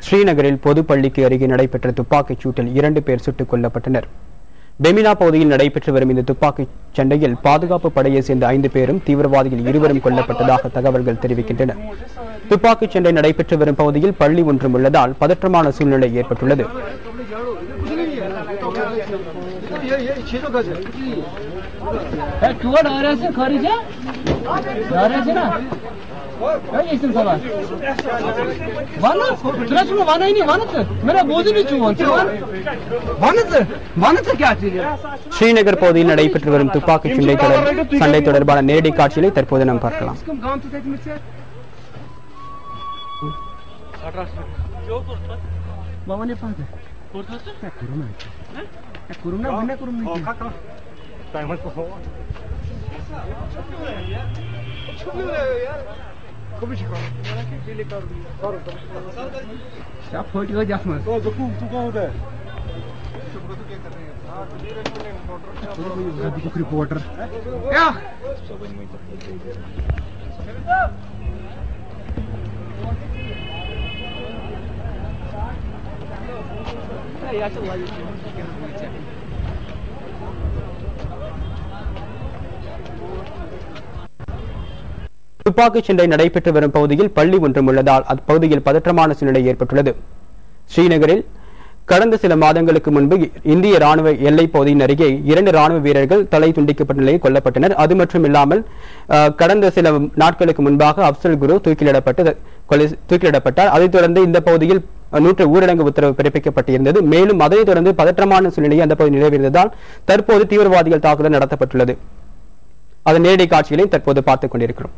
ஸ்ரீநகரில் பொதுப்பள்ளிக்கு அருகே நடைபெற்ற துப்பாக்கிச் சூட்டில் 2 பேர் சுட்டுக் கொல்லப்பட்டனர். பெமினா பகுதியில் நடைபெற்று வரும் இந்த துப்பாக்கிச் சண்டையில் பாதுகாப்பு படையை சேர்ந்த 5 பேரும் தீவிரவாதிகள் 2 கொல்லப்பட்டதாக தகவல்கள் தெரிவிக்கின்றன. துப்பாக்கிச் சண்டை நடைபெற்று வரும் பகுதியில் பள்ளி ஒன்றும் உள்ளதால் பதற்றமான சூழ்நிலை ஏற்பட்டுள்ளது. ஸ்ரீநகர் பகுதியில் நடைபெற்று வரும் துப்பாக்கிச் சண்டை தொடர்பான நேரடி காட்சிகளை தற்போது நாம் பார்க்கலாம். रिपोर्टर துப்பாக்கிச் சண்டை நடைபெற்று வரும் பகுதியில் பள்ளி ஒன்றும் உள்ளதால் அப்பகுதியில் பதற்றமான சூழ்நிலை ஏற்பட்டுள்ளது. ஸ்ரீநகரில் கடந்த சில மாதங்களுக்கு முன்பு இந்திய ராணுவ எல்லைப் பகுதியின் அருகே 2 ராணுவ வீரர்கள் தலை துண்டிக்கப்பட்ட நிலையில் கொல்லப்பட்டனர். அது மட்டுமில்லாமல் கடந்த சில நாட்களுக்கு முன்பாக அப்சல் குரு தூக்கிலிடப்பட்டார். அதைத் தொடர்ந்து இந்த பகுதியில் ஊரடங்கு உத்தரவு பிறப்பிக்கப்பட்டிருந்தது. மேலும் அதைத் தொடர்ந்து பதற்றமான சூழ்நிலை அந்த பகுதி நிலவியிருந்ததால் தற்போது தீவிரவாதிகள் தாக்குதல் நடத்தப்பட்டுள்ளது. அதன் நேரடி காட்சிகளை தற்போது பார்த்துக் கொண்டிருக்கிறோம்.